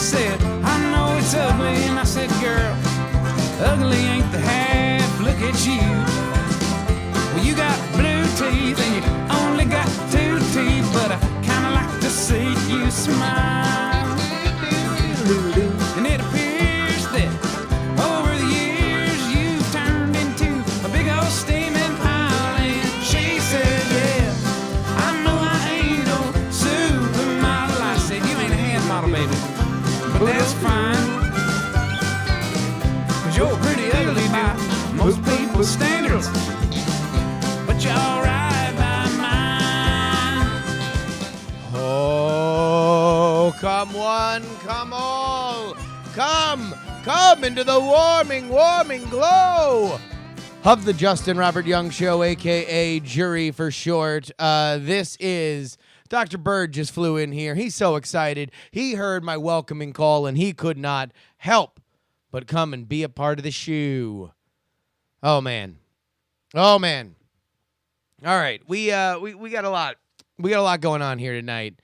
said, I know it's ugly. And I said, girl, ugly ain't the half. Look at you. Well, you got blue teeth and you only got 2 teeth, but I kinda like to see you smile. And it appears that over the years you've turned into a big old steaming pile. And she said, yeah, I know I ain't no supermodel. I said, you ain't a hand model, baby, but that's fine, 'cause you're pretty ugly by most people's standards, but you're alright by mine. Oh, come one, come all. Come into the warming glow of the Justin Robert Young Show, a.k.a. JuRY for short. This is Dr. Bird just flew in here. He's so excited. He heard my welcoming call, and he could not help but come and be a part of the show. Oh, man. All right, we got a lot. We got a lot going on here tonight.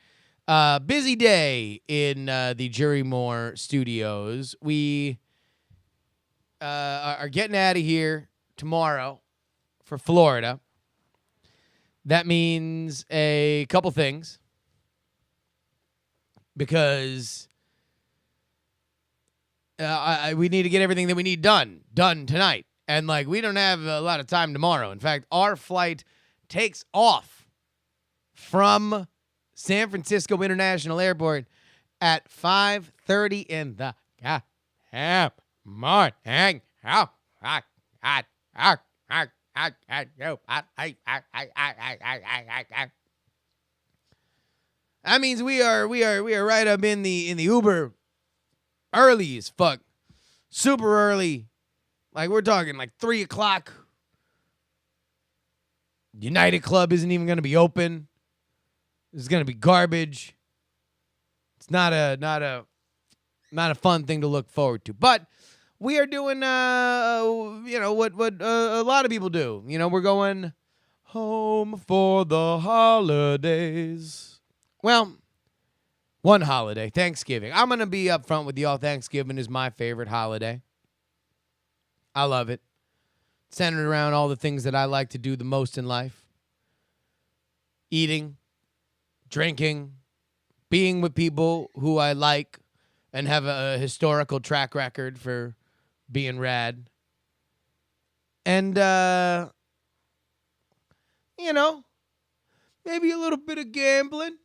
Busy day in the JuRY Moore studios. We are getting out of here tomorrow for Florida. That means a couple things, because we need to get everything that we need done tonight. And, we don't have a lot of time tomorrow. In fact, our flight takes off from San Francisco International Airport at 5:30 in the morning. That means we are right up in the Uber early as fuck. Super early. We're talking 3 o'clock. United Club isn't even going to be open. This is going to be garbage. It's not a fun thing to look forward to. But we are doing what a lot of people do. We're going home for the holidays. Well, one holiday, Thanksgiving. I'm going to be up front with y'all. Thanksgiving is my favorite holiday. I love it. Centered around all the things that I like to do the most in life. Eating, drinking, being with people who I like and have a historical track record for being rad. And, maybe a little bit of gambling.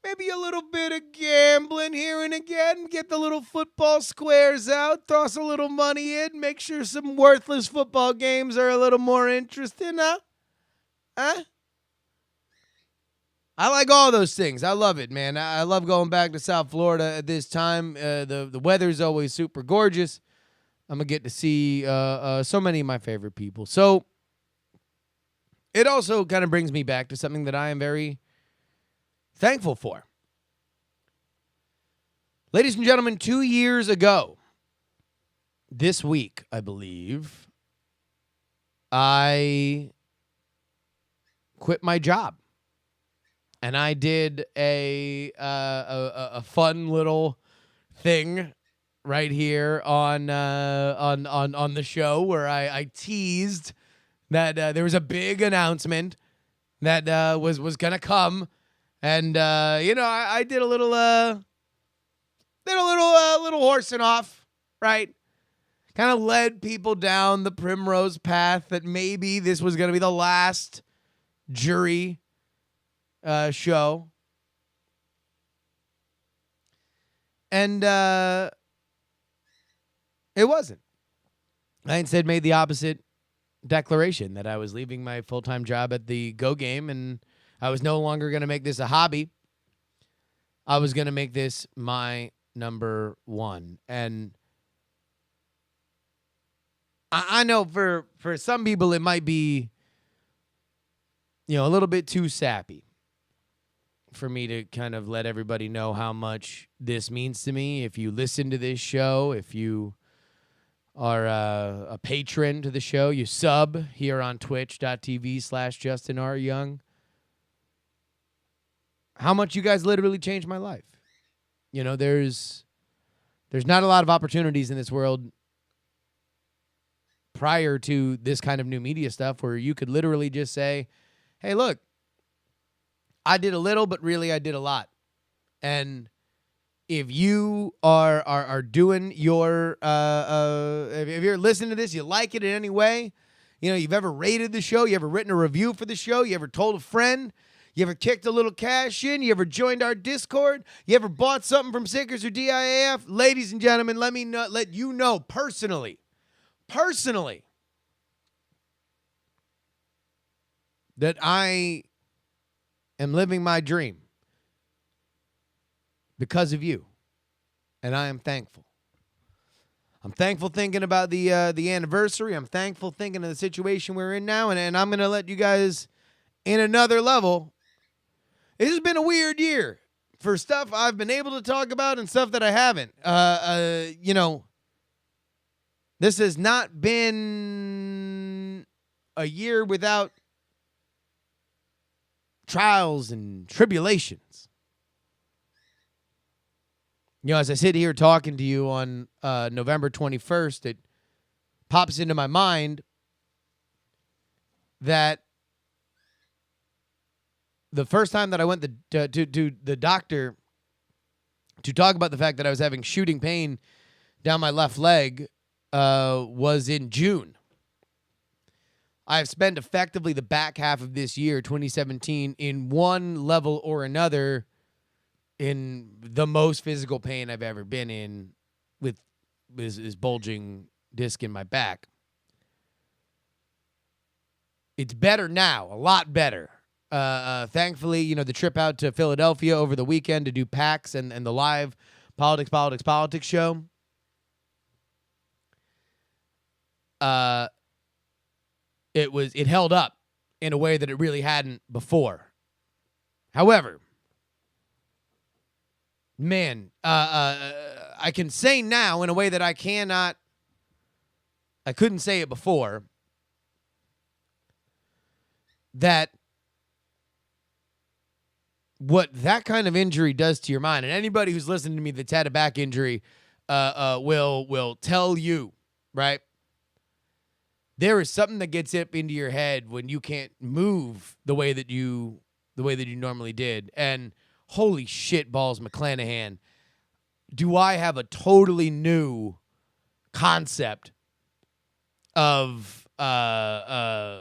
Maybe a little bit of gambling here and again. Get the little football squares out. Toss a little money in. Make sure some worthless football games are a little more interesting, huh? I like all those things. I love it, man. I love going back to South Florida at this time. The weather's always super gorgeous. I'm going to get to see so many of my favorite people. So it also kind of brings me back to something that I am very thankful for. Ladies and gentlemen, 2 years ago, this week, I believe, I quit my job. And I did a fun little thing right here on the show where I teased that there was a big announcement that was gonna come, and I did a little horsing off, right? Kind of led people down the primrose path that maybe this was gonna be the last JuRY show. And it wasn't. I instead made the opposite declaration that I was leaving my full-time job at the Go Game, and I was no longer going to make this a hobby. I was going to make this my number one. And I know for some people it might be, a little bit too sappy for me to kind of let everybody know how much this means to me. If you listen to this show, if you are a patron to the show, you sub here on twitch.tv/Justin R. Young, how much you guys literally changed my life. There's There's not a lot of opportunities in this world prior to this kind of new media stuff where you could literally just say, hey, look, I did a little, but really I did a lot. And if you are doing your, if you're listening to this, you like it in any way, you know, you've ever rated the show, you ever written a review for the show, you ever told a friend, you ever kicked a little cash in, you ever joined our Discord, you ever bought something from Sickers or DIAF, ladies and gentlemen, let you know personally, that I am living my dream because of you, and I am thankful. I'm thankful thinking about the anniversary. I'm thankful thinking of the situation we're in now, and I'm going to let you guys in another level. This has been a weird year for stuff I've been able to talk about and stuff that I haven't. You know, this has not been a year without trials and tribulations. You know, as I sit here talking to you on November 21st, it pops into my mind that the first time that I went to the doctor to talk about the fact that I was having shooting pain down my left leg was in June. I've spent effectively the back half of this year, 2017, in one level or another in the most physical pain I've ever been in with this bulging disc in my back. It's better now, a lot better. Thankfully, you know, the trip out to Philadelphia over the weekend to do PAX and the live politics show. It held up in a way that it really hadn't before. However, man, I can say now in a way that I couldn't say it before, that what that kind of injury does to your mind, and anybody who's listening to me that's had a back injury will tell you, right? There is something that gets up into your head when you can't move the way that you normally did. And holy shit balls, McClanahan, do I have a totally new concept of how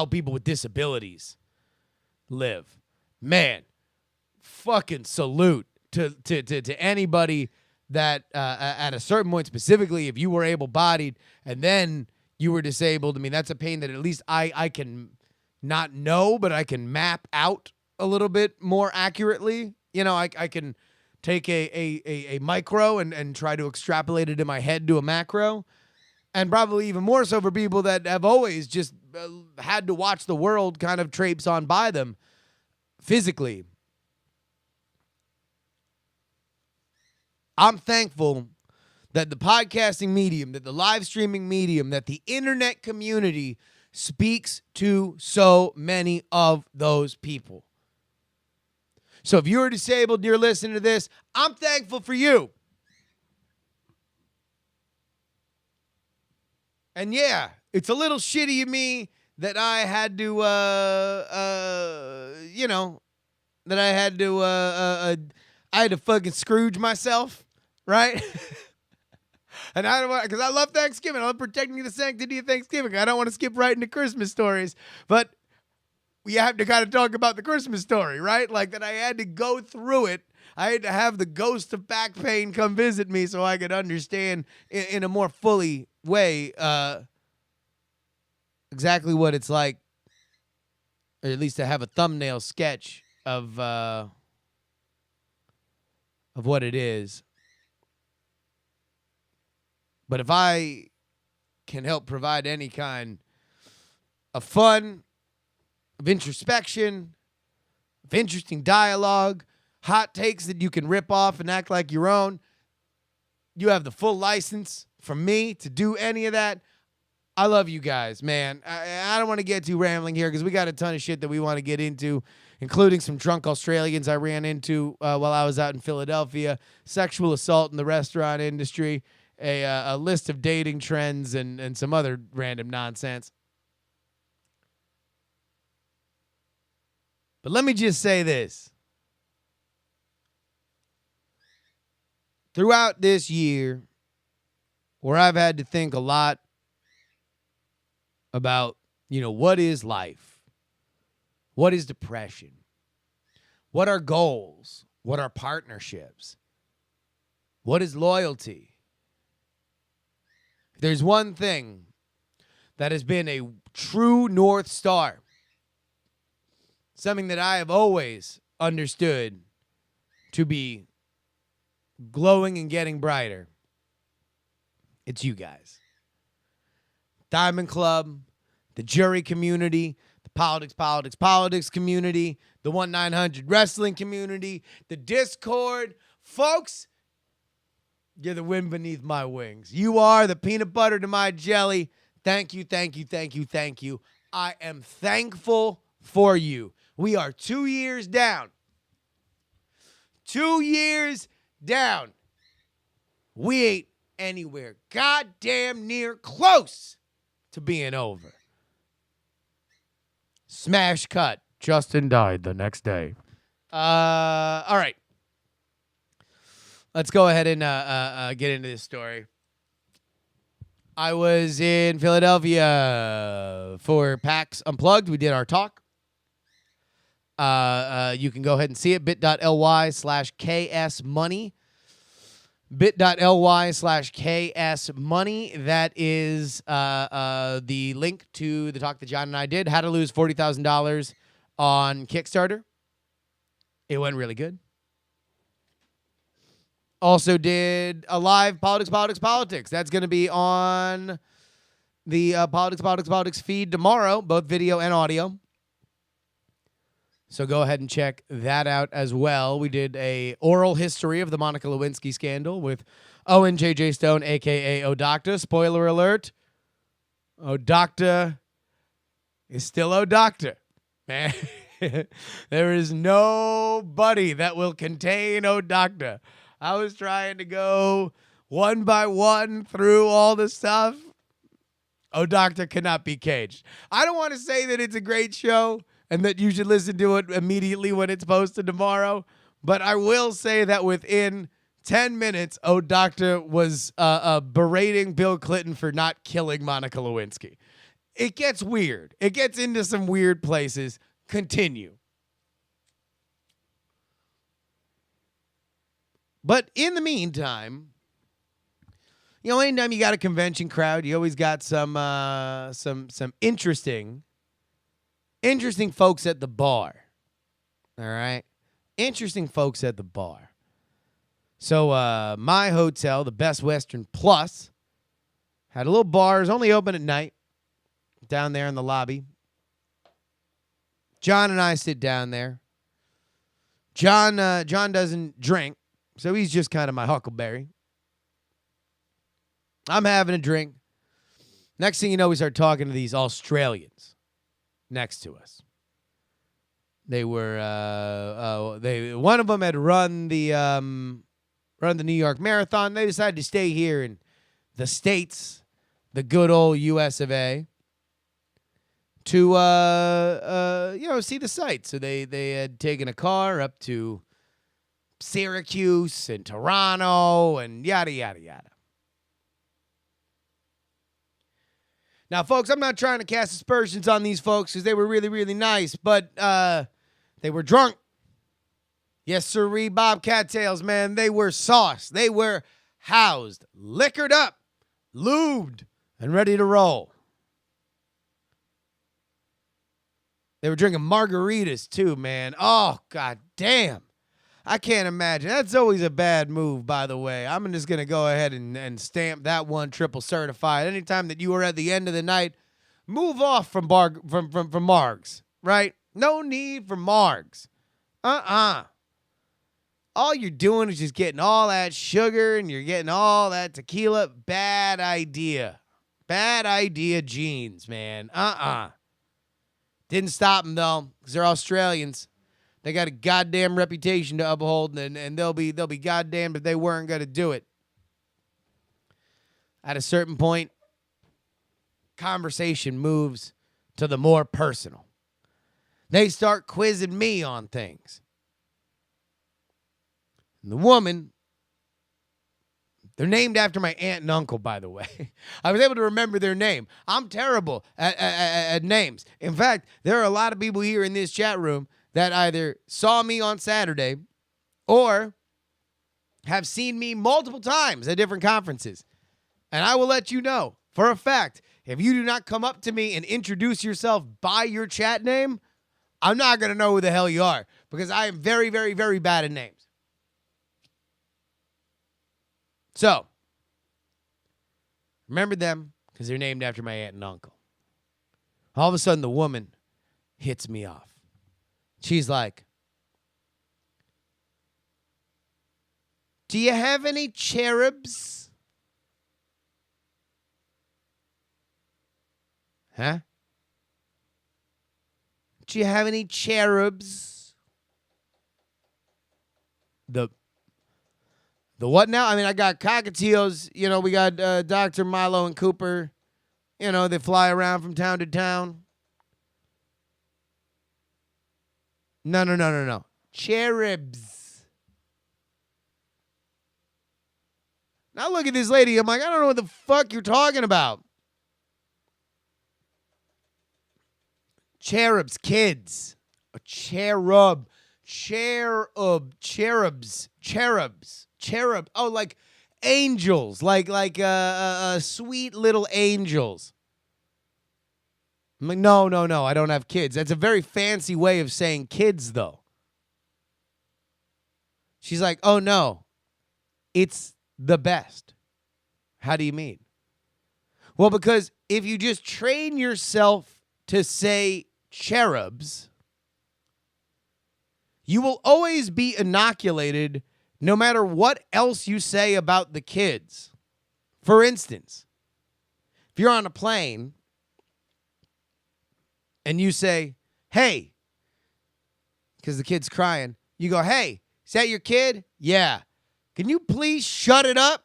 people with disabilities live. Man, fucking salute to anybody that at a certain point, specifically if you were able-bodied and then you were disabled. I mean, that's a pain that at least I can not know, but I can map out a little bit more accurately. You know, I can take a micro and try to extrapolate it in my head to a macro. And probably even more so for people that have always just had to watch the world kind of traipse on by them physically. I'm thankful that the podcasting medium, that the live streaming medium, that the internet community speaks to so many of those people. So if you're disabled and you're listening to this, I'm thankful for you. And yeah, it's a little shitty of me that I had to, I had to fucking Scrooge myself, right? And I don't want, because I love Thanksgiving. I love protecting the sanctity of Thanksgiving. I don't want to skip right into Christmas stories, but we have to kind of talk about the Christmas story, right? Like that I had to go through it. I had to have the ghost of back pain come visit me so I could understand in a more fully way exactly what it's like, or at least to have a thumbnail sketch of what it is. But if I can help provide any kind of fun, of introspection, of interesting dialogue, hot takes that you can rip off and act like your own, you have the full license from me to do any of that. I love you guys, man. I don't want to get too rambling here because we got a ton of shit that we want to get into including some drunk Australians I ran into while I was out in Philadelphia, sexual assault in the restaurant industry, a list of dating trends, and some other random nonsense. But let me just say this. Throughout this year, where I've had to think a lot about, what is life? What is depression? What are goals? What are partnerships? What is loyalty? There's one thing that has been a true North Star, something that I have always understood to be glowing and getting brighter. It's you guys. Diamond Club, the JuRY community, the politics community, the 1-900 wrestling community, the Discord. Folks, you're the wind beneath my wings. You are the peanut butter to my jelly. Thank you, thank you, thank you, thank you. I am thankful for you. We are 2 years down. 2 years down. We ain't anywhere goddamn near close to being over. Smash cut. Justin died the next day. All right. Let's go ahead and get into this story. I was in Philadelphia for PAX Unplugged. We did our talk. You can go ahead and see it. bit.ly/KSmoney. bit.ly/KSmoney. That is the link to the talk that John and I did. How to lose $40,000 on Kickstarter. It went really good. Also did a live Politics. That's going to be on the Politics feed tomorrow, both video and audio. So go ahead and check that out as well. We did a oral history of the Monica Lewinsky scandal with Owen J.J. Stone, a.k.a. O'Docta. Spoiler alert, O'Docta is still O'Docta. Man, there is nobody that will contain O'Docta. I was trying to go one by one through all the stuff. O'Docta cannot be caged. I don't want to say that it's a great show and that you should listen to it immediately when it's posted tomorrow, but I will say that within 10 minutes, O'Docta was berating Bill Clinton for not killing Monica Lewinsky. It gets weird. It gets into some weird places. Continue. But in the meantime, anytime you got a convention crowd, you always got some interesting folks at the bar. All right? Interesting folks at the bar. So my hotel, the Best Western Plus, had a little bar. It was only open at night down there in the lobby. John and I sit down there. John doesn't drink, so he's just kind of my huckleberry. I'm having a drink. Next thing you know, we start talking to these Australians next to us. They were one of them had run the New York Marathon. They decided to stay here in the States, the good old US of A, to see the sights. So they had taken a car up to Syracuse and Toronto and yada yada yada. Now, folks, I'm not trying to cast aspersions on these folks because they were really, really nice, but they were drunk. Yes, sirree, Bobcat Tails, man. They were sauced. They were housed, liquored up, lubed, and ready to roll. They were drinking margaritas, too, man. Oh, god damn. I can't imagine. That's always a bad move, by the way. I'm just going to go ahead and stamp that one triple certified. Anytime that you are at the end of the night, move off from margs, right? No need for margs. All you're doing is just getting all that sugar and you're getting all that tequila. Bad idea. Bad idea genes, man. Didn't stop them, though, because they're Australians. They got a goddamn reputation to uphold, and they'll be goddamned if they weren't going to do it. At a certain point, conversation moves to the more personal. They start quizzing me on things. And the woman, they're named after my aunt and uncle, by the way. I was able to remember their name. I'm terrible at names. In fact, there are a lot of people here in this chat room that either saw me on Saturday or have seen me multiple times at different conferences. And I will let you know, for a fact, if you do not come up to me and introduce yourself by your chat name, I'm not going to know who the hell you are, because I am very, very, very bad at names. So, remember them, because they're named after my aunt and uncle. All of a sudden, the woman hits me off. She's like, "Do you have any cherubs?" Huh? "Do you have any cherubs?" The what now? I mean, I got cockatiels. You know, we got Dr. Milo and Cooper. You know, they fly around from town to town. No. Cherubs. Now look at this lady. I'm like, I don't know what the fuck you're talking about. Cherubs, kids. A cherub. Cherubs. Oh, like angels. Like sweet little angels. I'm like, no. I don't have kids. That's a very fancy way of saying kids, though. She's like, oh, no. It's the best. How do you mean? Well, because if you just train yourself to say cherubs, you will always be inoculated no matter what else you say about the kids. For instance, if you're on a plane and you say, "Hey," because the kid's crying, you go, "Hey, is that your kid?" "Yeah." "Can you please shut it up?"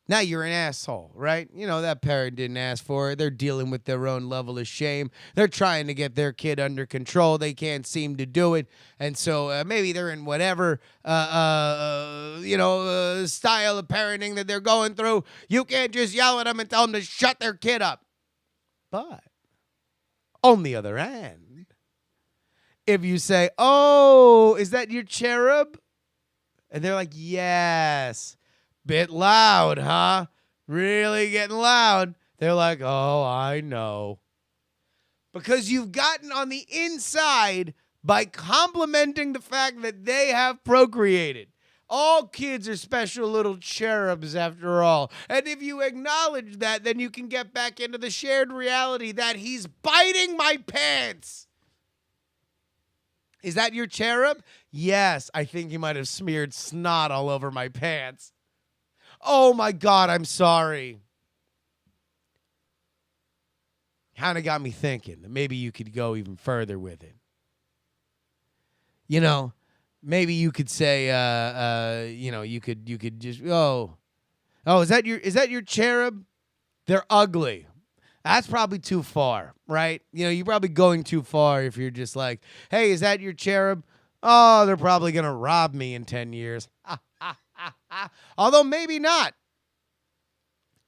Now you're an asshole, right? You know, that parent didn't ask for it. They're dealing with their own level of shame. They're trying to get their kid under control. They can't seem to do it. And so maybe they're in whatever, style of parenting that they're going through. You can't just yell at them and tell them to shut their kid up. But on the other hand, if you say, "Oh, is that your cherub?" And they're like, "Yes." "Bit loud, huh? Really getting loud." They're like, "Oh, I know." Because you've gotten on the inside by complimenting the fact that they have procreated. All kids are special little cherubs after all. And if you acknowledge that, then you can get back into the shared reality that he's biting my pants. "Is that your cherub?" "Yes, I think he might have smeared snot all over my pants." "Oh my God, I'm sorry." Kind of got me thinking that maybe you could go even further with it. You know, maybe you could say, you could just, is that your cherub? "They're ugly." That's probably too far, right? You know, you're probably going too far if you're just like, "Hey, is that your cherub?" "Oh, they're probably going to rob me in 10 years. Although maybe not.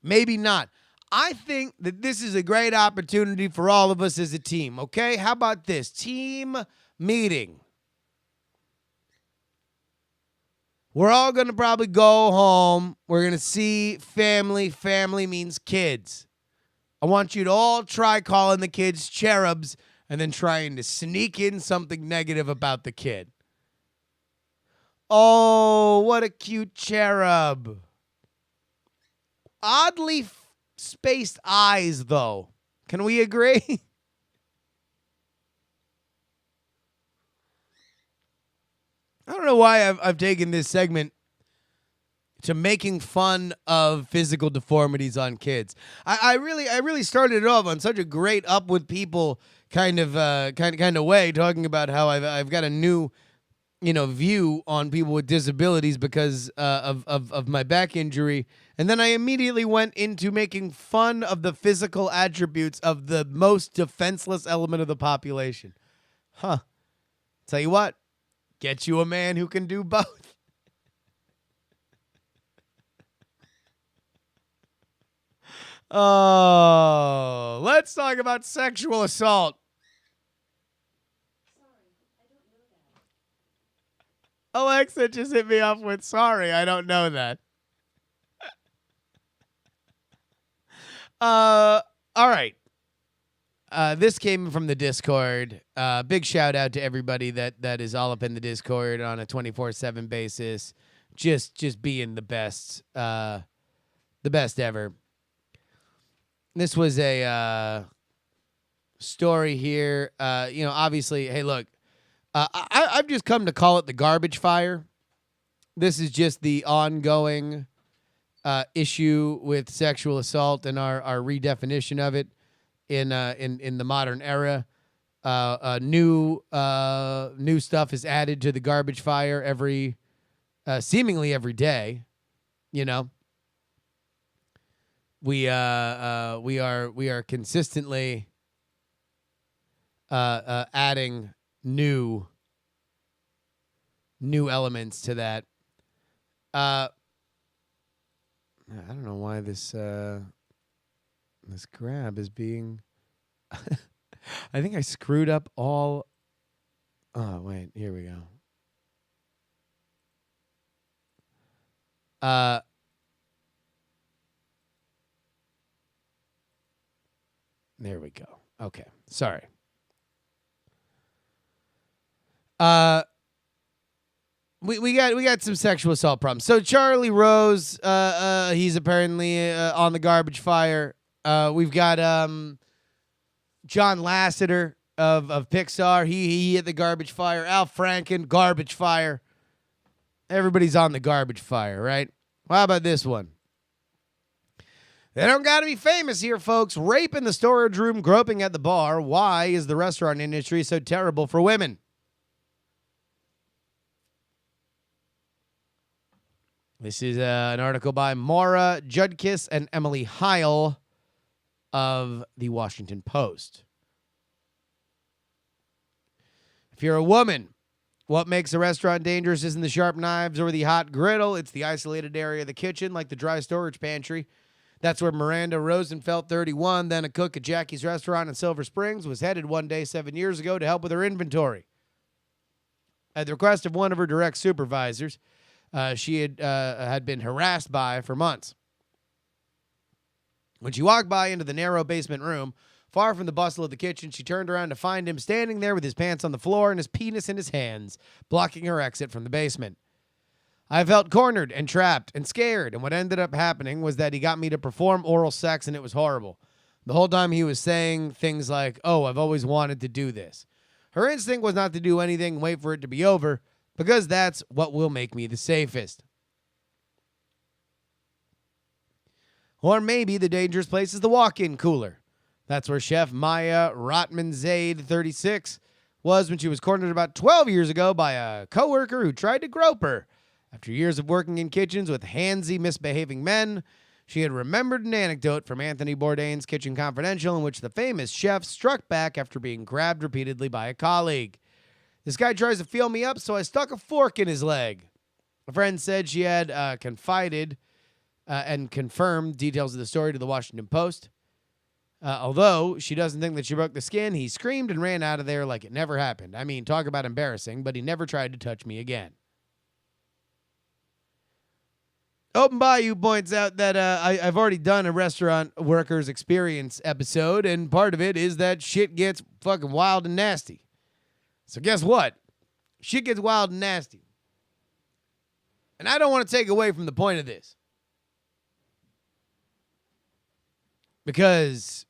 Maybe not. I think that this is a great opportunity for all of us as a team, okay? How about this? Team meeting. We're all going to probably go home. We're going to see family. Family means kids. I want you to all try calling the kids cherubs and then trying to sneak in something negative about the kid. "Oh, what a cute cherub." Oddly spaced eyes, though. Can we agree? I don't know why I've taken this segment to making fun of physical deformities on kids. I really started it off on such a great up with people kind of way, talking about how I've got a new view on people with disabilities because of my back injury. And then I immediately went into making fun of the physical attributes of the most defenseless element of the population. Huh. Tell you what, get you a man who can do both. Oh, let's talk about sexual assault. Alexa just hit me off with, sorry, I don't know that. All right. This came from the Discord. Big shout out to everybody that is all up in the Discord on a 24/7 basis. Just being the best ever. This was a story here. Obviously, hey, look, I've just come to call it the garbage fire. This is just the ongoing issue with sexual assault and our redefinition of it in the modern era. New stuff is added to the garbage fire seemingly every day. We are consistently adding new elements to that. I don't know why this grab is being. I think I screwed up all. Oh wait, here we go. There we go. Okay, sorry. We got some sexual assault problems. So Charlie Rose, he's apparently on the garbage fire. We've got John Lasseter of Pixar. He hit the garbage fire. Al Franken, garbage fire. Everybody's on the garbage fire, right? Well, how about this one? They don't got to be famous here, folks. Rape in the storage room, groping at the bar. Why is the restaurant industry so terrible for women? This is an article by Maura Judkis and Emily Heil of the Washington Post. If you're a woman, what makes a restaurant dangerous isn't the sharp knives or the hot griddle. It's the isolated area of the kitchen, like the dry storage pantry. That's where Miranda Rosenfeld, 31, then a cook at Jackie's Restaurant in Silver Springs, was headed one day 7 years ago to help with her inventory. At the request of one of her direct supervisors, she had been harassed by for months. When she walked by into the narrow basement room, far from the bustle of the kitchen, she turned around to find him standing there with his pants on the floor and his penis in his hands, blocking her exit from the basement. I felt cornered and trapped and scared, and what ended up happening was that he got me to perform oral sex, and it was horrible. The whole time he was saying things like, "Oh, I've always wanted to do this." Her instinct was not to do anything and wait for it to be over, because that's what will make me the safest. Or maybe the dangerous place is the walk-in cooler. That's where Chef Maya Rotman-Zaid, 36, was when she was cornered about 12 years ago by a coworker who tried to grope her. After years of working in kitchens with handsy, misbehaving men, she had remembered an anecdote from Anthony Bourdain's Kitchen Confidential in which the famous chef struck back after being grabbed repeatedly by a colleague. "This guy tries to feel me up, so I stuck a fork in his leg." A friend said she had confided and confirmed details of the story to the Washington Post. Although she doesn't think that she broke the skin, he screamed and ran out of there like it never happened. I mean, talk about embarrassing, but he never tried to touch me again. Open Bayou points out that I've already done a restaurant workers experience episode, and part of it is that shit gets fucking wild and nasty. So guess what? Shit gets wild and nasty. And I don't want to take away from the point of this. Because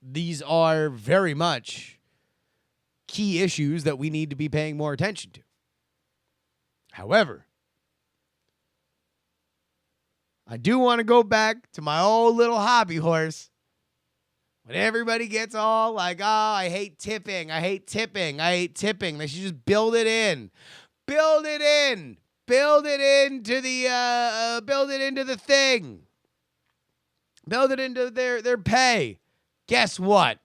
these are very much key issues that we need to be paying more attention to. However, I do want to go back to my old little hobby horse When everybody gets all like, oh, I hate tipping. I hate tipping. I hate tipping. They should just build it in. Build it in. Build it into the thing. Build it into their pay. Guess what?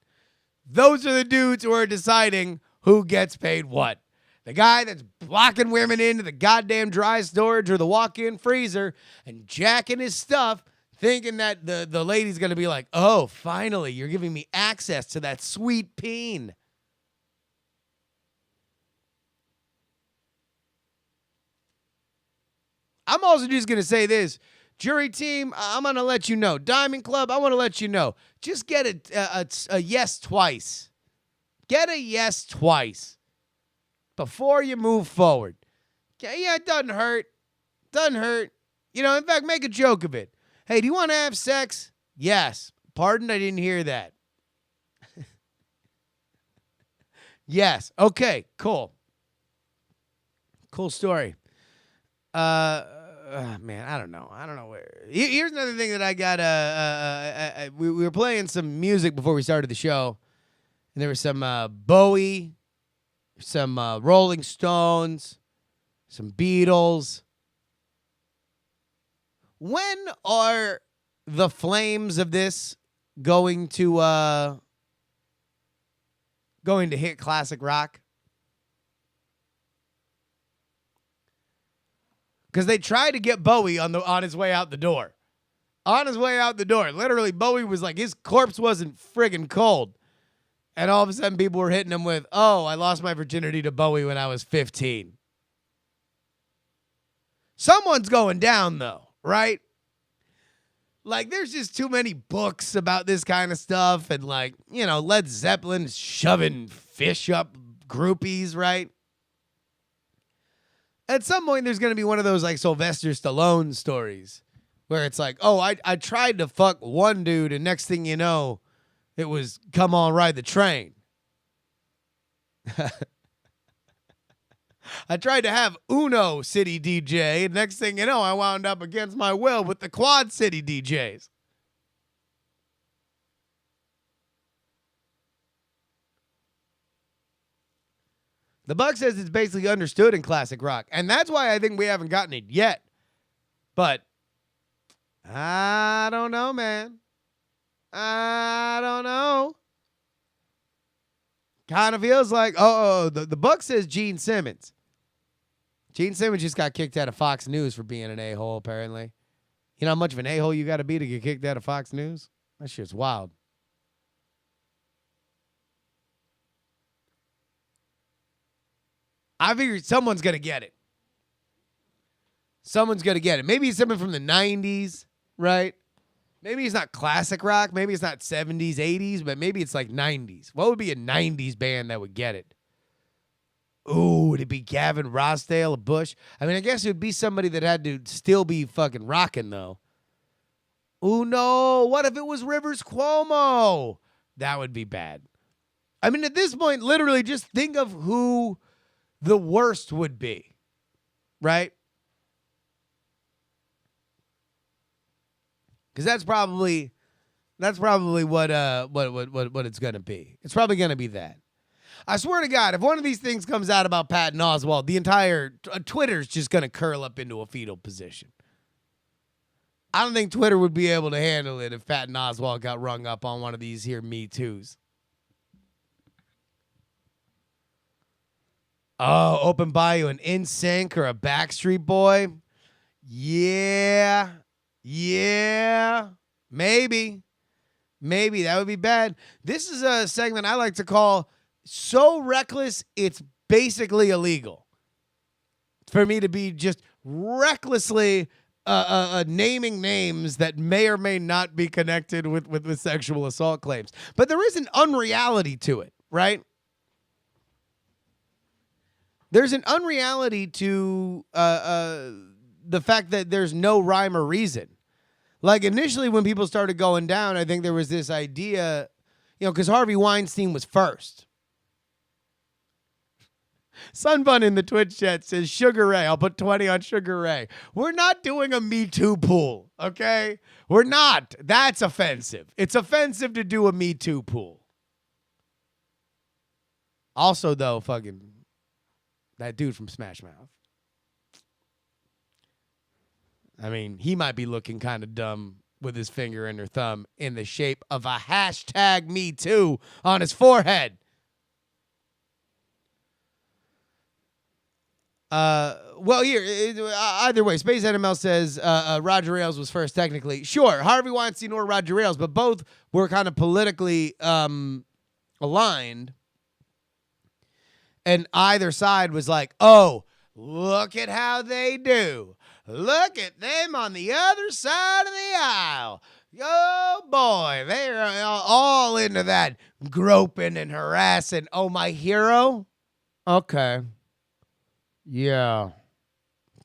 Those are the dudes who are deciding who gets paid what. The guy that's blocking women into the goddamn dry storage or the walk-in freezer and jacking his stuff, thinking that the lady's going to be like, oh, finally, you're giving me access to that sweet peen. I'm also just going to say this. JuRY team, I'm going to let you know. Diamond Club, I want to let you know. Just get a yes twice. Get a yes twice before you move forward. Yeah, it doesn't hurt. Doesn't hurt. You know, in fact, make a joke of it. Hey, do you want to have sex? Yes. Pardon, I didn't hear that. Yes. Okay, cool. Cool story. Man, I don't know. I don't know where. Here's another thing that I got. We were playing some music before we started the show, and there was some Bowie, some Rolling Stones, some Beatles. When are the flames of this going to hit classic rock? Because they tried to get Bowie on his way out the door. On his way out the door. Literally, Bowie was like, his corpse wasn't friggin' cold. And all of a sudden, people were hitting him with, oh, I lost my virginity to Bowie when I was 15. Someone's going down, though, right? Like, there's just too many books about this kind of stuff. And, like, you know, Led Zeppelin shoving fish up groupies, right? At some point, there's going to be one of those, like, Sylvester Stallone stories where it's like, oh, I tried to fuck one dude, and next thing you know, it was come on, ride the train. I tried to have Uno City DJ, and next thing you know, I wound up against my will with the Quad City DJs. The Buck says it's basically understood in classic rock, and that's why I think we haven't gotten it yet. But I don't know, man. I don't know. Kind of feels like, the Buck says Gene Simmons. Gene Simmons just got kicked out of Fox News for being an a-hole, apparently. You know how much of an a-hole you got to be to get kicked out of Fox News? That shit's wild. I figured someone's going to get it. Someone's going to get it. Maybe it's someone from the 90s, right? Maybe it's not classic rock. Maybe it's not 70s, 80s, but maybe it's like 90s. What would be a 90s band that would get it? Ooh, would it be Gavin Rossdale of Bush? I mean, I guess it would be somebody that had to still be fucking rocking, though. Ooh, no. What if it was Rivers Cuomo? That would be bad. I mean, at this point, literally just think of who the worst would be, right? Because that's probably what it's gonna be. It's probably gonna be that. I swear to God, if one of these things comes out about Patton Oswalt, the entire Twitter's just gonna curl up into a fetal position. I don't think Twitter would be able to handle it if Patton Oswalt got rung up on one of these here Me Too's. Oh, open bio, an NSYNC or a Backstreet Boy? Yeah, maybe. That would be bad. This is a segment I like to call So Reckless It's Basically Illegal. For me to be just recklessly naming names that may or may not be connected with sexual assault claims. But there is an unreality to it, right? There's an unreality to the fact that there's no rhyme or reason. Like initially when people started going down, I think there was this idea, because Harvey Weinstein was first. Sunbun in the Twitch chat says Sugar Ray. I'll put 20 on Sugar Ray. We're not doing a Me Too pool, okay? We're not. That's offensive. It's offensive to do a Me Too pool. Also, though, fucking that dude from Smash Mouth. I mean, he might be looking kind of dumb with his finger and her thumb in the shape of a hashtag Me Too on his forehead. Well, here, either way, Space NML says Roger Ailes was first technically. Sure, Harvey Weinstein or Roger Ailes, but both were kind of politically aligned. And either side was like, oh, look at how they do. Look at them on the other side of the aisle. Oh, boy, they're all into that groping and harassing. Oh, my hero? Okay. Yeah.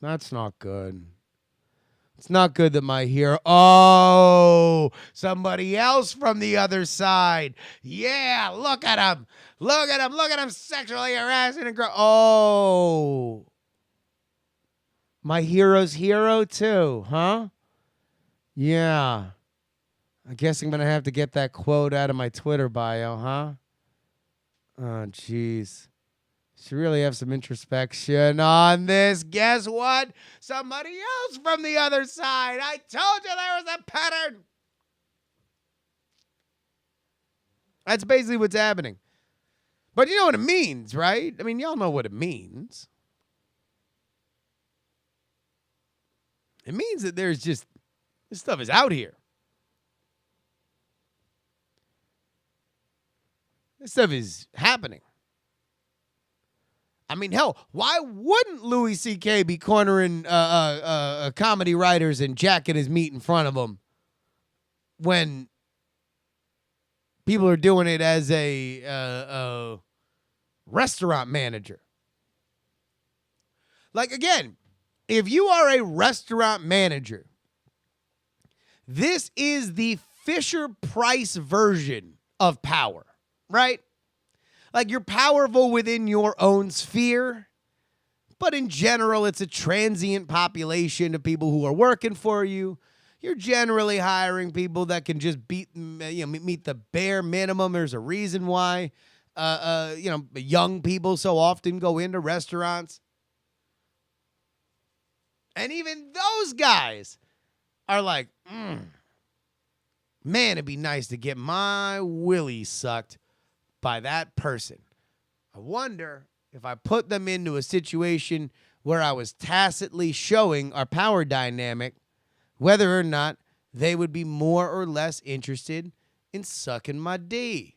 That's not good. It's not good that my hero... Oh, somebody else from the other side. Yeah, look at him. Look at him. Look at him sexually harassing and... Oh. My hero's hero, too, huh? Yeah. I guess I'm going to have to get that quote out of my Twitter bio, huh? Oh, jeez. Should really have some introspection on this. Guess what? Somebody else from the other side. I told you there was a pattern. That's basically what's happening. But you know what it means, right? I mean, y'all know what it means. It means that there's just, this stuff is out here. This stuff is happening. I mean, hell, why wouldn't Louis C.K. be cornering comedy writers and jacking his meat in front of them when people are doing it as a restaurant manager? Like, again, if you are a restaurant manager, this is the Fisher-Price version of power, right? Like, you're powerful within your own sphere, but in general, it's a transient population of people who are working for you. You're generally hiring people that can just meet the bare minimum. There's a reason why, young people so often go into restaurants. And even those guys are like, man, it'd be nice to get my willy sucked by that person. I wonder if I put them into a situation where I was tacitly showing our power dynamic, whether or not they would be more or less interested in sucking my D.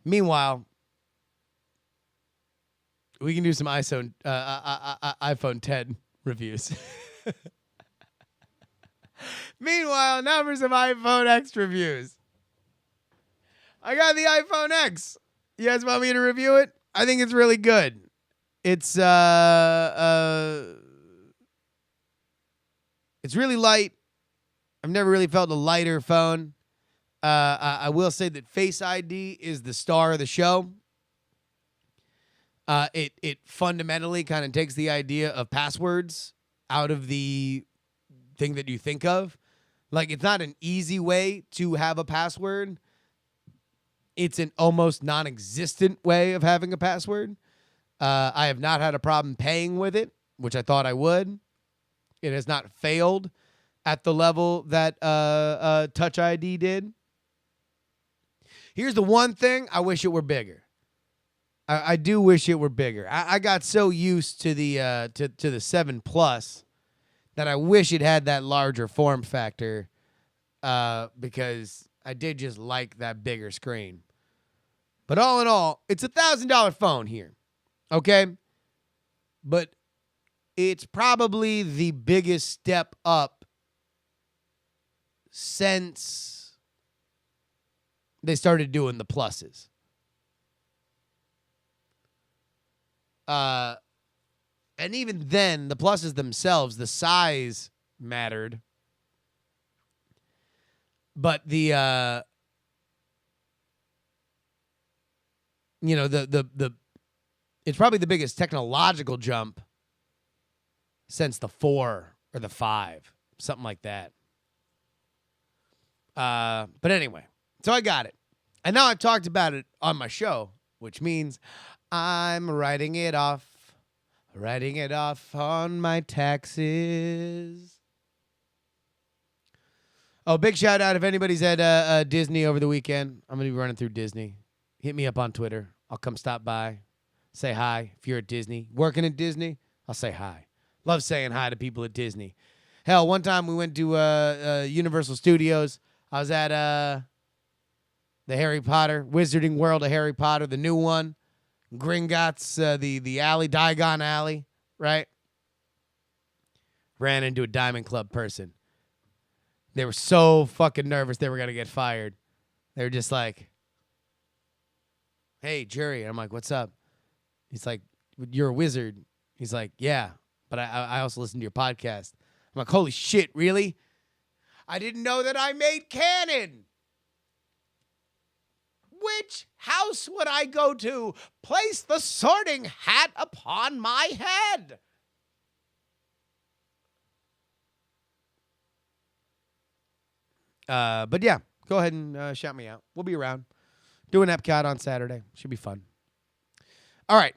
Meanwhile, we can do some iPhone 10 reviews. Meanwhile, now for some iPhone X reviews. I got the iPhone X. You guys want me to review it? I think it's really good. It's really light. I've never really felt a lighter phone. I will say that Face ID is the star of the show. It fundamentally kind of takes the idea of passwords out of the thing that you think of. Like, it's not an easy way to have a password. It's an almost non-existent way of having a password. I have not had a problem paying with it, which I thought I would. It has not failed at the level that Touch ID did. Here's the one thing. I wish it were bigger. I do wish it were bigger. I got so used to the to the 7 Plus that I wish it had that larger form factor, because I did just like that bigger screen. But all in all, it's $1,000 phone here, okay? But it's probably the biggest step up since they started doing the pluses. And even then, the pluses themselves, the size mattered. But the it's probably the biggest technological jump since the 4 or the 5, something like that. But anyway, so I got it. And now I've talked about it on my show, which means I'm writing it off on my taxes. Oh, big shout out if anybody's at Disney over the weekend. I'm going to be running through Disney. Hit me up on Twitter. I'll come stop by. Say hi if you're at Disney. Working at Disney, I'll say hi. Love saying hi to people at Disney. Hell, one time we went to Universal Studios. I was at the Harry Potter, Wizarding World of Harry Potter, the new one. Gringotts, the alley, Diagon Alley, right? Ran into a Diamond Club person. They were so fucking nervous they were going to get fired. They were just like, hey, JuRY. And I'm like, what's up? He's like, you're a wizard. He's like, yeah, but I also listen to your podcast. I'm like, holy shit, really? I didn't know that I made canon. Which house would I go to? Place the sorting hat upon my head. But yeah, go ahead and shout me out. We'll be around. Doing Epcot on Saturday. Should be fun. All right.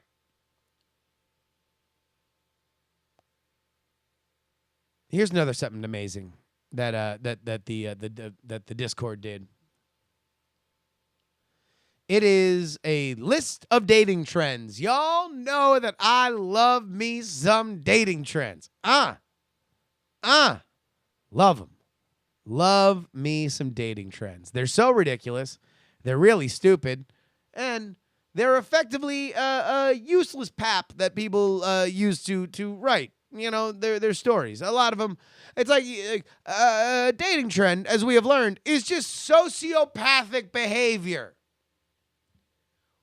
Here's another something amazing that the Discord did. It is a list of dating trends. Y'all know that I love me some dating trends. Love them. Love me some dating trends. They're so ridiculous. They're really stupid. And they're effectively useless pap that people use to write, their stories. A lot of them, it's like dating trend, as we have learned, is just sociopathic behavior.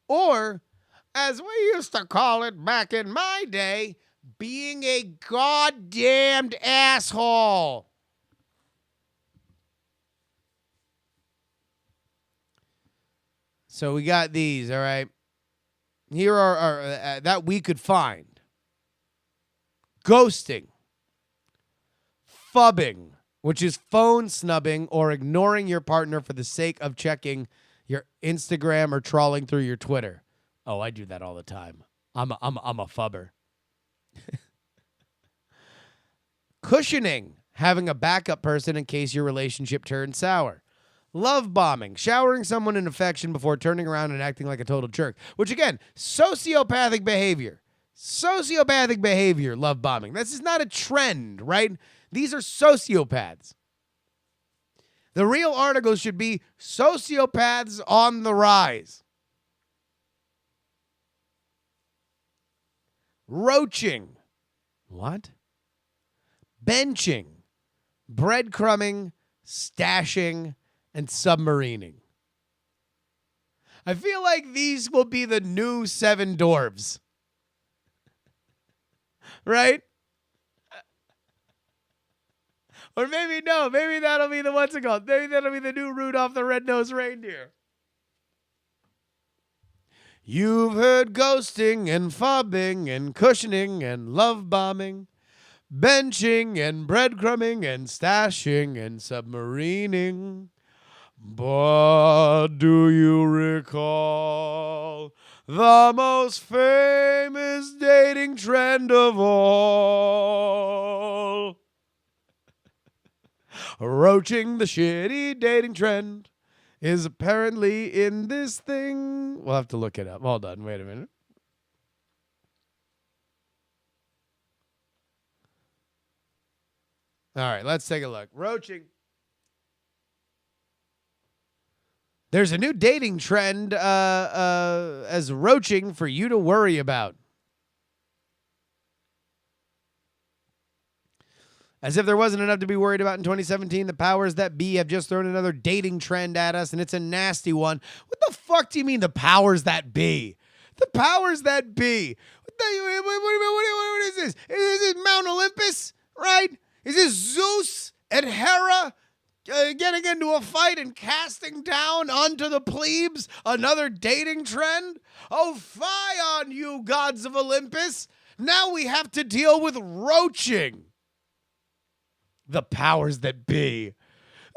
Or, as we used to call it back in my day, being a goddamned asshole. So we got these, all right? Here are that we could find. Ghosting. Fubbing, which is phone snubbing or ignoring your partner for the sake of checking your Instagram or trawling through your Twitter. Oh, I do that all the time. I'm a fubber. Cushioning, having a backup person in case your relationship turns sour. Love bombing, showering someone in affection before turning around and acting like a total jerk. Which again, sociopathic behavior. Sociopathic behavior, love bombing. This is not a trend, right? These are sociopaths. The real article should be sociopaths on the rise. Roaching. What? Benching. Breadcrumbing. Stashing. And submarining. I feel like these will be the new 7 dwarves. Right? Or maybe no. Maybe that'll be the what's it called? Maybe that'll be the new Rudolph the Red-Nosed Reindeer. You've heard ghosting and fubbing and cushioning and love bombing, benching and breadcrumbing and stashing and submarining. But do you recall the most famous dating trend of all? Roaching, the shitty dating trend, is apparently in this thing. We'll have to look it up. Hold on, wait a minute. All right, let's take a look. Roaching. There's a new dating trend as roaching for you to worry about. As if there wasn't enough to be worried about in 2017, the powers that be have just thrown another dating trend at us, and it's a nasty one. What the fuck do you mean the powers that be? The powers that be. What is this? Is this Mount Olympus, right? Is this Zeus and Hera getting into a fight and casting down unto the plebes another dating trend? Oh, fie on you, gods of Olympus! Now we have to deal with roaching. The powers that be.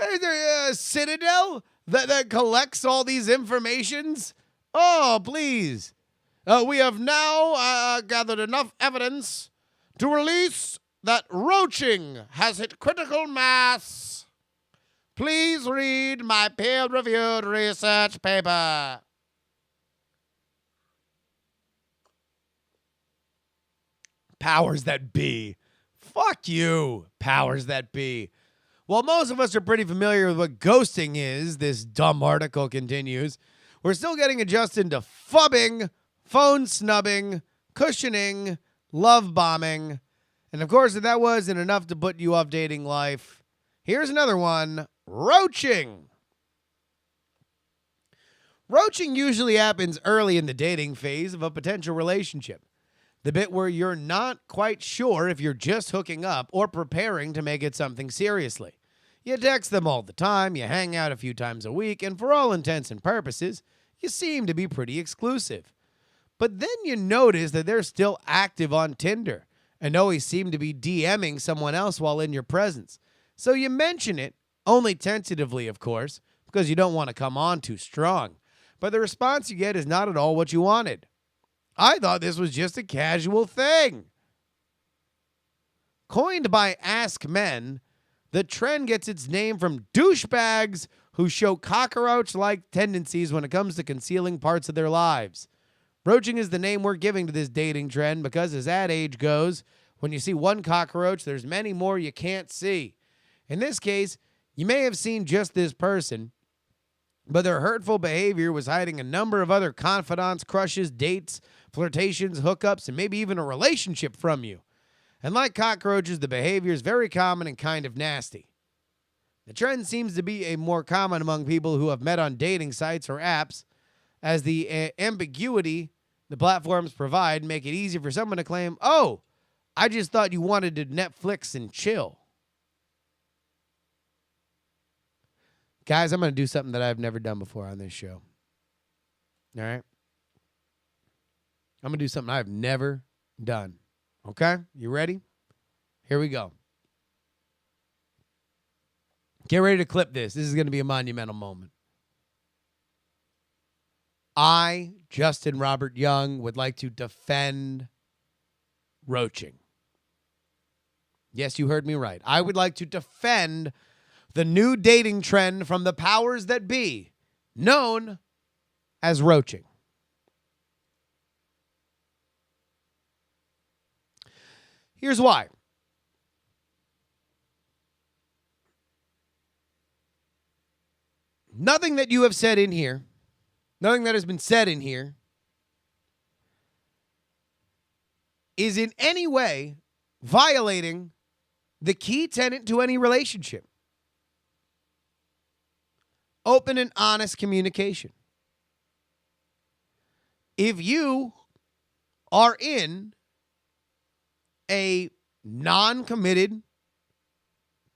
Is there a citadel that collects all these informations? Oh, please. We have now gathered enough evidence to release that roaching has hit critical mass. Please read my peer-reviewed research paper. Powers that be. Fuck you, powers that be. While most of us are pretty familiar with what ghosting is, this dumb article continues, we're still getting adjusted to fubbing, phone snubbing, cushioning, love bombing. And of course, if that wasn't enough to put you off dating life, here's another one, roaching. Roaching usually happens early in the dating phase of a potential relationship. The bit where you're not quite sure if you're just hooking up or preparing to make it something seriously. You text them all the time, you hang out a few times a week, and for all intents and purposes, you seem to be pretty exclusive. But then you notice that they're still active on Tinder and always seem to be DMing someone else while in your presence. So you mention it, only tentatively, of course, because you don't want to come on too strong. But the response you get is not at all what you wanted. I thought this was just a casual thing. Coined by Ask Men, the trend gets its name from douchebags who show cockroach-like tendencies when it comes to concealing parts of their lives. Roaching is the name we're giving to this dating trend because, as that age goes, when you see one cockroach, there's many more you can't see. In this case, you may have seen just this person, but their hurtful behavior was hiding a number of other confidants, crushes, dates, flirtations, hookups, and maybe even a relationship from you. And like cockroaches, the behavior is very common and kind of nasty. The trend seems to be more common among people who have met on dating sites or apps, as the ambiguity the platforms provide make it easy for someone to claim, "Oh, I just thought you wanted to Netflix and chill." Guys, I'm going to do something that I've never done before on this show. All right? I'm going to do something I've never done. Okay? You ready? Here we go. Get ready to clip this. This is going to be a monumental moment. I, Justin Robert Young, would like to defend roaching. Yes, you heard me right. I would like to defend the new dating trend from the powers that be, known as roaching. Here's why. Nothing that you have said in here, nothing that has been said in here, is in any way violating the key tenet to any relationship. Open and honest communication. If you are in a non-committed,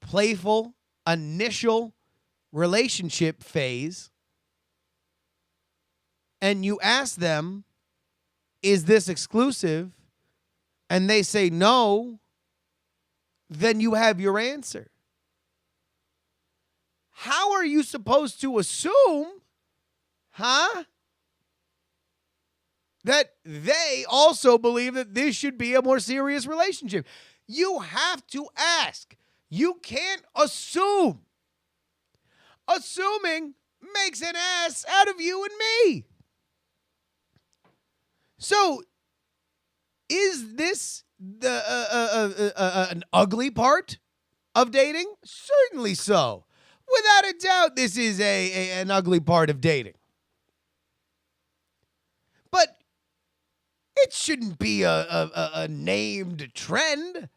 playful, initial relationship phase, and you ask them, is this exclusive? And they say no, then you have your answer. How are you supposed to assume, that they also believe that this should be a more serious relationship? You have to ask. You can't assume. Assuming makes an ass out of you and me. So, is this an ugly part of dating? Certainly so. Without a doubt, this is an ugly part of dating. But it shouldn't be a named trend,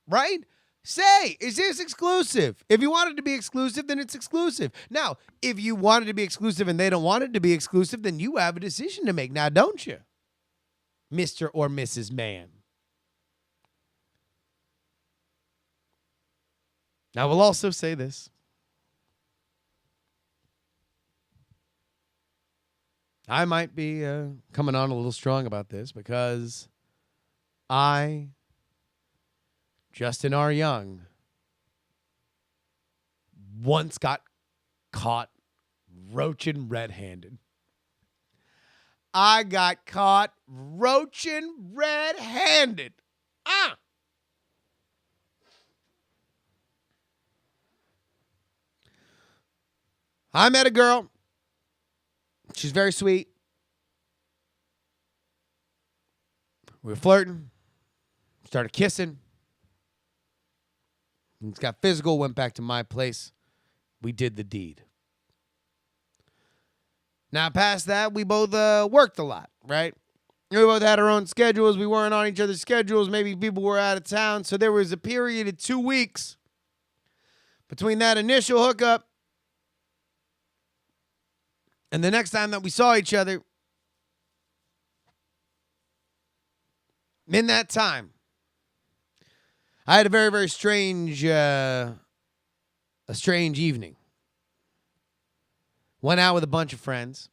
right? Say, is this exclusive? If you want it to be exclusive, then it's exclusive. Now, if you want it to be exclusive and they don't want it to be exclusive, then you have a decision to make now, don't you, Mr. or Mrs. Man? I will also say this. I might be coming on a little strong about this because I, Justin R. Young, once got caught roaching red-handed. I got caught roaching red-handed. I met a girl. She's very sweet. We were flirting. Started kissing. It got physical. Went back to my place. We did the deed. Now, past that, we both worked a lot, right? We both had our own schedules. We weren't on each other's schedules. Maybe people were out of town. So there was a period of 2 weeks between that initial hookup and the next time that we saw each other. In that time, I had a very, very strange evening. Went out with a bunch of friends,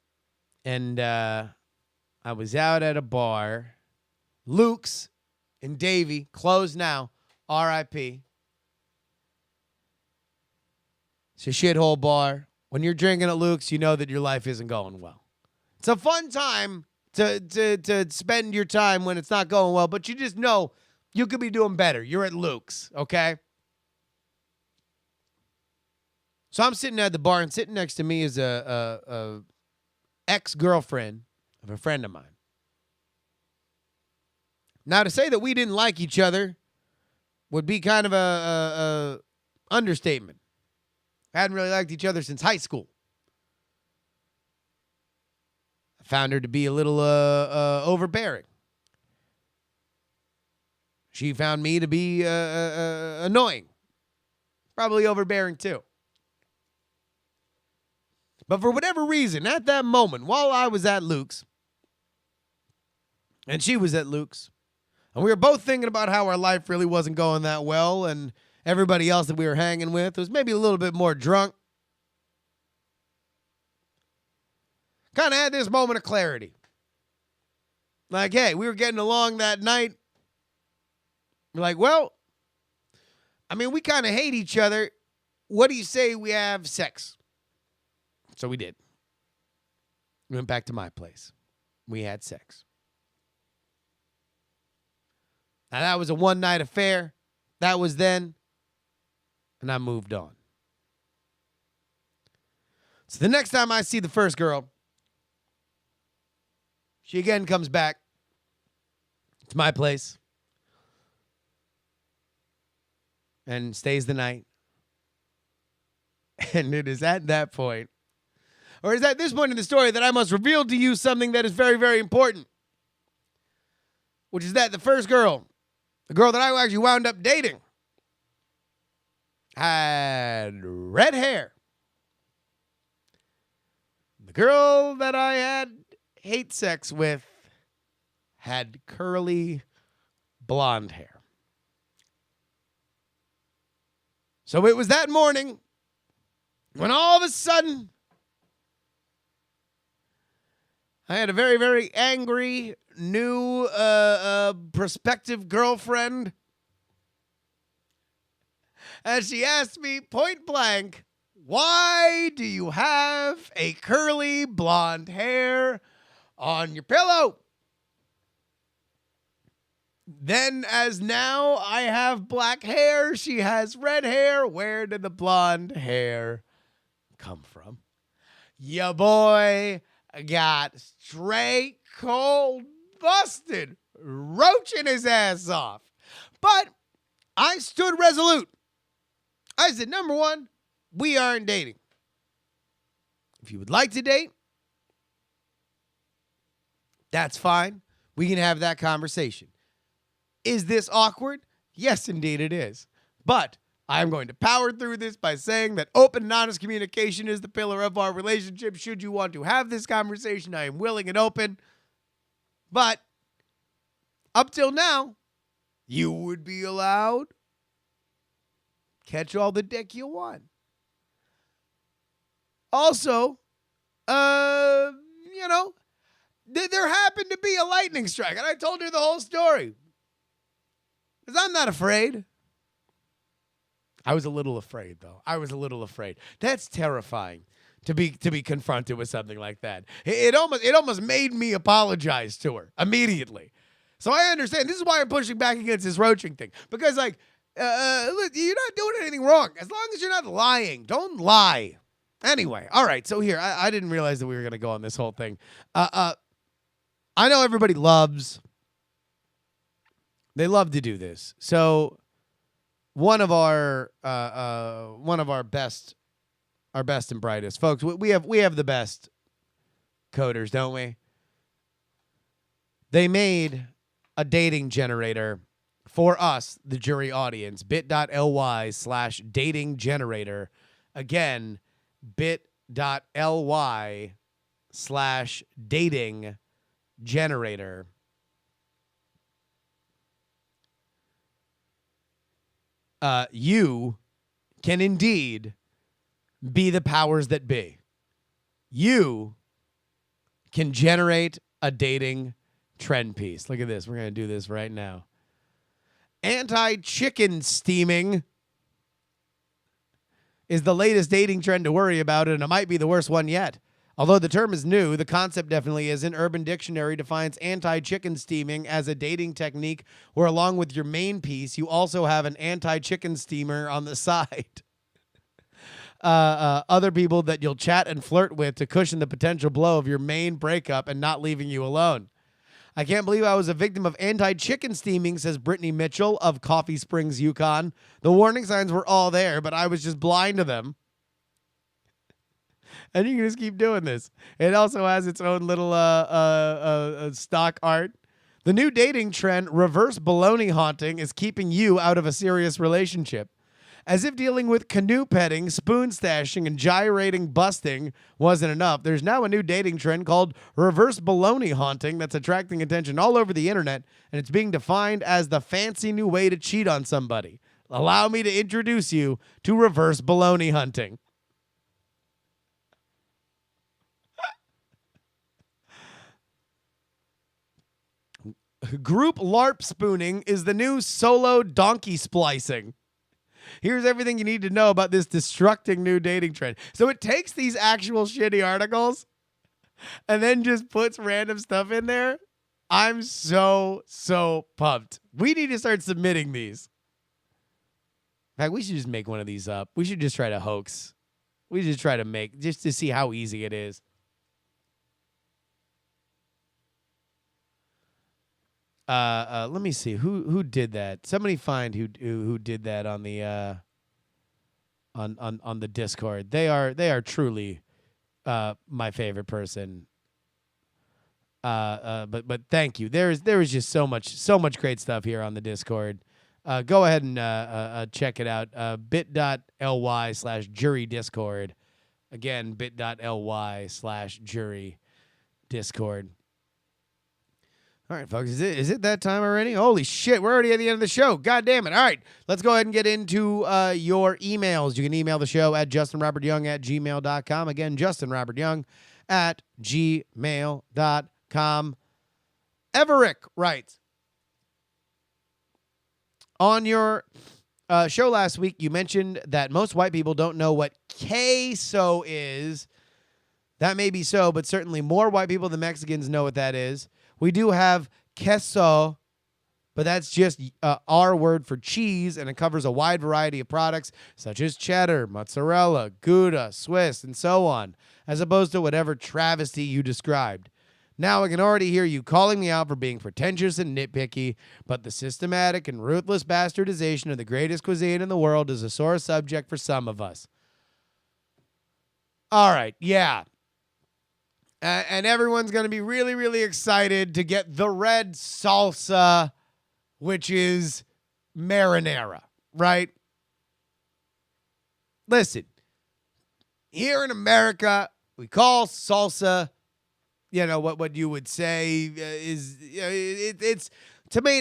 and I was out at a bar. Luke's in Davie, closed now, R.I.P. It's a shithole bar. When you're drinking at Luke's, you know that your life isn't going well. It's a fun time to spend your time when it's not going well, but you just know you could be doing better. You're at Luke's, okay? So I'm sitting at the bar, and sitting next to me is a ex-girlfriend of a friend of mine. Now, to say that we didn't like each other would be kind of a understatement. Hadn't really liked each other since high school. I found her to be a little overbearing. She found me to be annoying. Probably overbearing too. But for whatever reason, at that moment, while I was at Luke's, and she was at Luke's, and we were both thinking about how our life really wasn't going that well, and everybody else that we were hanging with was maybe a little bit more drunk, kind of had this moment of clarity. Like, hey, we were getting along that night. We're like, well, I mean, we kind of hate each other. What do you say we have sex? So we did. We went back to my place. We had sex. Now, that was a one-night affair. That was then. And I moved on. So the next time I see the first girl, she again comes back to my place and stays the night. And it is at that point, or is at this point in the story, that I must reveal to you something that is very, very important. Which is that the first girl, the girl that I actually wound up dating, had red hair. The girl that I had hate sex with had curly blonde hair. So it was that morning when all of a sudden I had a very, very angry new prospective girlfriend. And she asked me point blank, why do you have a curly blonde hair on your pillow? Then, as now I have black hair, she has red hair. Where did the blonde hair come from? Ya boy got straight cold busted, roaching his ass off. But I stood resolute. I said, number one, we aren't dating. If you would like to date, that's fine. We can have that conversation. Is this awkward? Yes, indeed it is. But I'm going to power through this by saying that open and honest communication is the pillar of our relationship. Should you want to have this conversation, I am willing and open. But up till now, you would be allowed catch all the dick you want. Also, there happened to be a lightning strike, and I told her the whole story. Because I'm not afraid. I was a little afraid, though. I was a little afraid. That's terrifying to be confronted with something like that. It almost made me apologize to her immediately. So I understand. This is why I'm pushing back against this roaching thing. Because, like, look, you're not doing anything wrong. As long as you're not lying, don't lie. Anyway, all right. So here, I didn't realize that we were going to go on this whole thing. I know everybody they love to do this. So one of our best and brightest folks, we have the best coders, don't we? They made a dating generator for us, the JuRY audience, bit.ly/dating generator. Again, bit.ly/dating generator. You can indeed be the powers that be. You can generate a dating trend piece. Look at this. We're going to do this right now. Anti-chicken steaming is the latest dating trend to worry about, and it might be the worst one yet. Although the term is new, the concept definitely isn't. Urban Dictionary defines anti-chicken steaming as a dating technique where, along with your main piece, you also have an anti-chicken steamer on the side. Other people that you'll chat and flirt with to cushion the potential blow of your main breakup and not leaving you alone. I can't believe I was a victim of anti-chicken steaming, says Brittany Mitchell of Coffee Springs, Yukon. The warning signs were all there, but I was just blind to them. And you can just keep doing this. It also has its own little stock art. The new dating trend, reverse baloney haunting, is keeping you out of a serious relationship. As if dealing with canoe petting, spoon stashing, and gyrating busting wasn't enough, there's now a new dating trend called reverse baloney haunting that's attracting attention all over the internet, and it's being defined as the fancy new way to cheat on somebody. Allow me to introduce you to reverse baloney hunting. Group LARP spooning is the new solo donkey splicing. Here's everything you need to know about this destructing new dating trend. So it takes these actual shitty articles and then just puts random stuff in there. I'm so pumped. We need to start submitting these. In fact, we should just make one of these up. We should just try to hoax. We should try to make, just to see how easy it is. Let me see who did that. Somebody find who did that on the on the Discord. They are truly my favorite person. But thank you. There is just so much great stuff here on the Discord. Go ahead and check it out. bit.ly/JuRY Discord. Again, bit.ly/JuRY Discord. All right, folks, is it that time already? Holy shit, we're already at the end of the show. God damn it. All right, let's go ahead and get into your emails. You can email the show at justinrobertyoung@gmail.com. Again, justinrobertyoung@gmail.com. Everick writes, on your show last week, you mentioned that most white people don't know what queso is. That may be so, but certainly more white people than Mexicans know what that is. We do have queso, but that's just our word for cheese, and it covers a wide variety of products such as cheddar, mozzarella, Gouda, Swiss, and so on, as opposed to whatever travesty you described. Now I can already hear you calling me out for being pretentious and nitpicky, but the systematic and ruthless bastardization of the greatest cuisine in the world is a sore subject for some of us. All right, yeah. And everyone's going to be really, really excited to get the red salsa, which is marinara, right? Listen, here in America, we call salsa, what you would say is, it's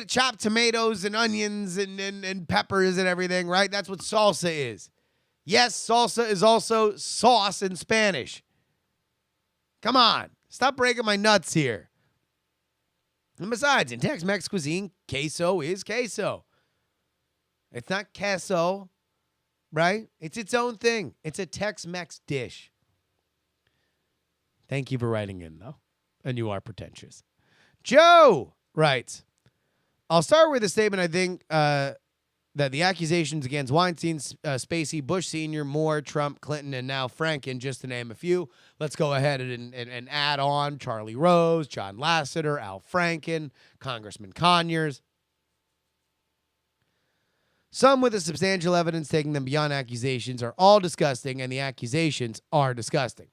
chopped tomatoes and onions and peppers and everything, right? That's what salsa is. Yes, salsa is also sauce in Spanish. Come on, stop breaking my nuts here. And besides, in Tex-Mex cuisine, queso is queso. It's not queso, right? It's its own thing. It's a Tex-Mex dish. Thank you for writing in, though. And you are pretentious. Joe writes, I'll start with a statement I think that the accusations against Weinstein, Spacey, Bush Sr., Moore, Trump, Clinton, and now Franken, just to name a few. Let's go ahead and add on Charlie Rose, John Lasseter, Al Franken, Congressman Conyers. Some with a substantial evidence taking them beyond accusations are all disgusting, and the accusations are disgusting.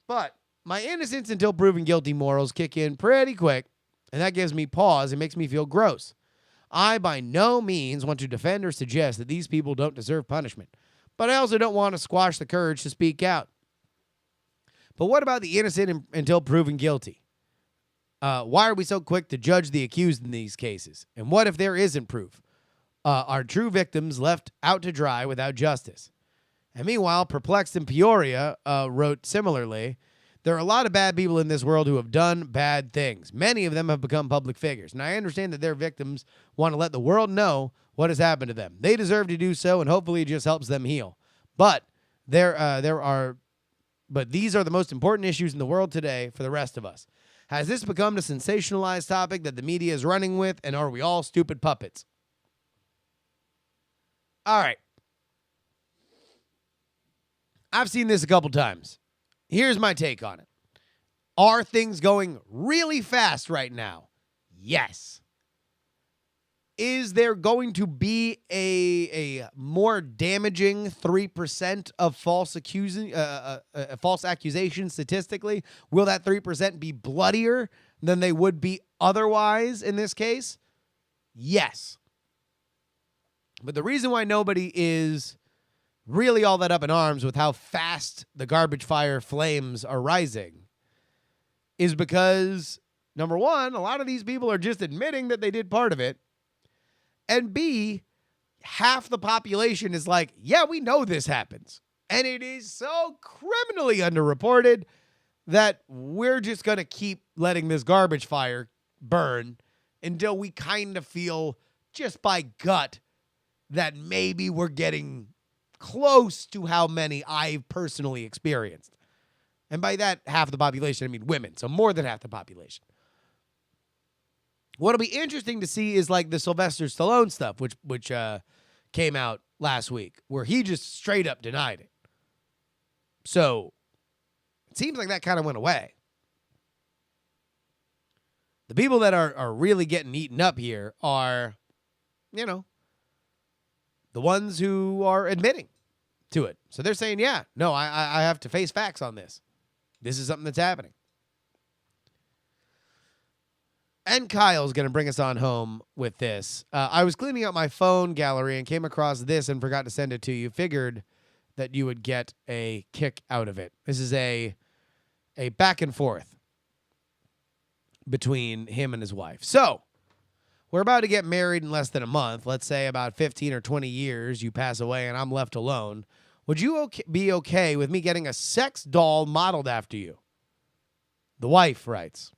But my innocence until proven guilty morals kick in pretty quick, and that gives me pause and makes me feel gross. I by no means want to defend or suggest that these people don't deserve punishment, but I also don't want to squash the courage to speak out. But what about the innocent until proven guilty? Why are we so quick to judge the accused in these cases? And what if there isn't proof? Are true victims left out to dry without justice? And meanwhile, Perplexed in Peoria wrote similarly, there are a lot of bad people in this world who have done bad things. Many of them have become public figures. And I understand that their victims want to let the world know what has happened to them. They deserve to do so, and hopefully it just helps them heal. But these are the most important issues in the world today for the rest of us. Has this become the sensationalized topic that the media is running with, and are we all stupid puppets? All right. I've seen this a couple times. Here's my take on it. Are things going really fast right now? Yes. Is there going to be a more damaging 3% of false accusations statistically? Will that 3% be bloodier than they would be otherwise in this case? Yes. But the reason why nobody is really all that up in arms with how fast the garbage fire flames are rising is because, number one, a lot of these people are just admitting that they did part of it. And B, half the population is like, yeah, we know this happens. And it is so criminally underreported that we're just going to keep letting this garbage fire burn until we kind of feel just by gut that maybe we're getting close to how many I've personally experienced. And by that, half the population, I mean women. So more than half the population. What'll be interesting to see is like the Sylvester Stallone stuff, which came out last week, where he just straight up denied it. So it seems like that kind of went away. The people that are really getting eaten up here are, the ones who are admitting to it. So they're saying, yeah, no, I have to face facts on this. This is something that's happening. And Kyle's going to bring us on home with this. I was cleaning out my phone gallery and came across this and forgot to send it to you. Figured that you would get a kick out of it. This is a back and forth between him and his wife. So, we're about to get married in less than a month. Let's say about 15 or 20 years, you pass away and I'm left alone. Would you be okay with me getting a sex doll modeled after you? The wife writes,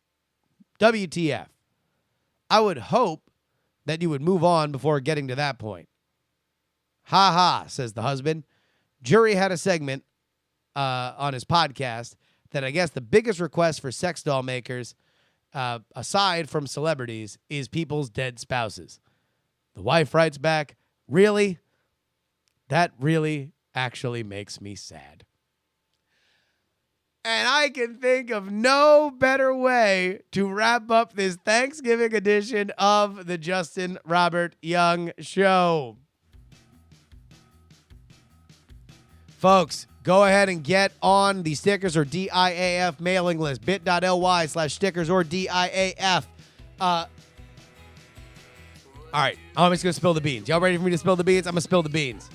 WTF. I would hope that you would move on before getting to that point. Ha ha, says the husband. JuRY had a segment on his podcast that I guess the biggest request for sex doll makers, aside from celebrities, is people's dead spouses. The wife writes back, really? That really actually makes me sad. And I can think of no better way to wrap up this Thanksgiving edition of the Justin Robert Young Show. Folks, go ahead and get on the Stickers or DIAF mailing list, bit.ly/stickers or DIAF. All right, I'm just going to spill the beans. Y'all ready for me to spill the beans? I'm going to spill the beans.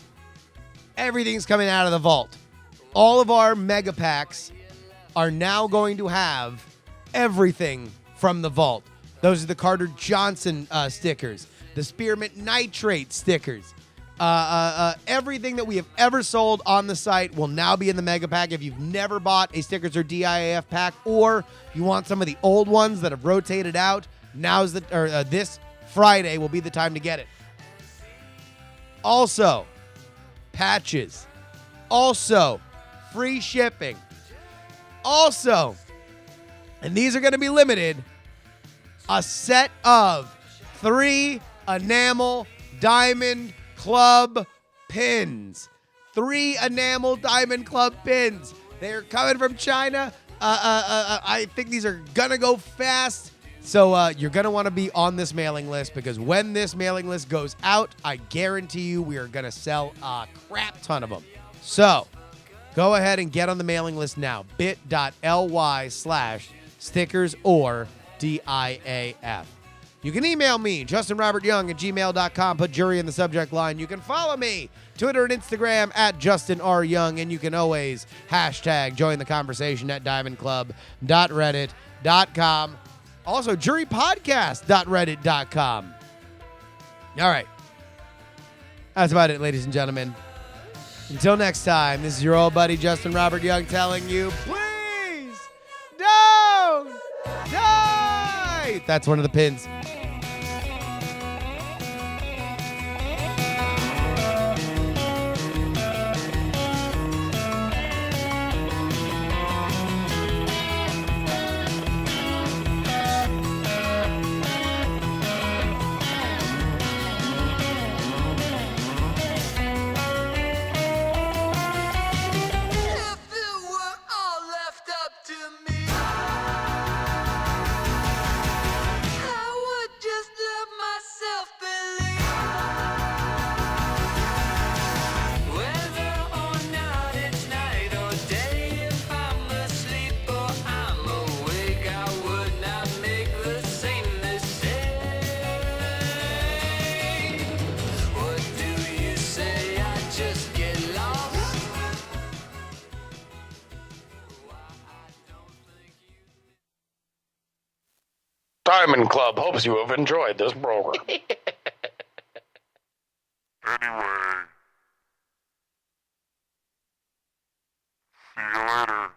Everything's coming out of the vault. All of our mega packs are now going to have everything from the vault. Those are the Carter Johnson stickers, the Spearmint Nitrate stickers. Everything that we have ever sold on the site will now be in the mega pack. If you've never bought a Stickers or DIAF pack, or you want some of the old ones that have rotated out, this Friday will be the time to get it. Also, patches. Also, free shipping. Also, and these are going to be limited, a set of 3 enamel diamond club pins. 3 enamel diamond club pins. They're coming from China. I think these are going to go fast. So you're going to want to be on this mailing list, because when this mailing list goes out, I guarantee you we are going to sell a crap ton of them. So go ahead and get on the mailing list now. bit.ly/stickers or DIAF. You can email me, JustinRobertYoung@gmail.com. Put JuRY in the subject line. You can follow me, Twitter and Instagram @JustinRYoung. And you can always hashtag join the conversation at diamondclub.reddit.com. Also, jurypodcast.reddit.com. All right. That's about it, ladies and gentlemen. Until next time, this is your old buddy Justin Robert Young telling you, please don't die. That's one of the pins. Diamond Club hopes you have enjoyed this program. Anyway. See you later.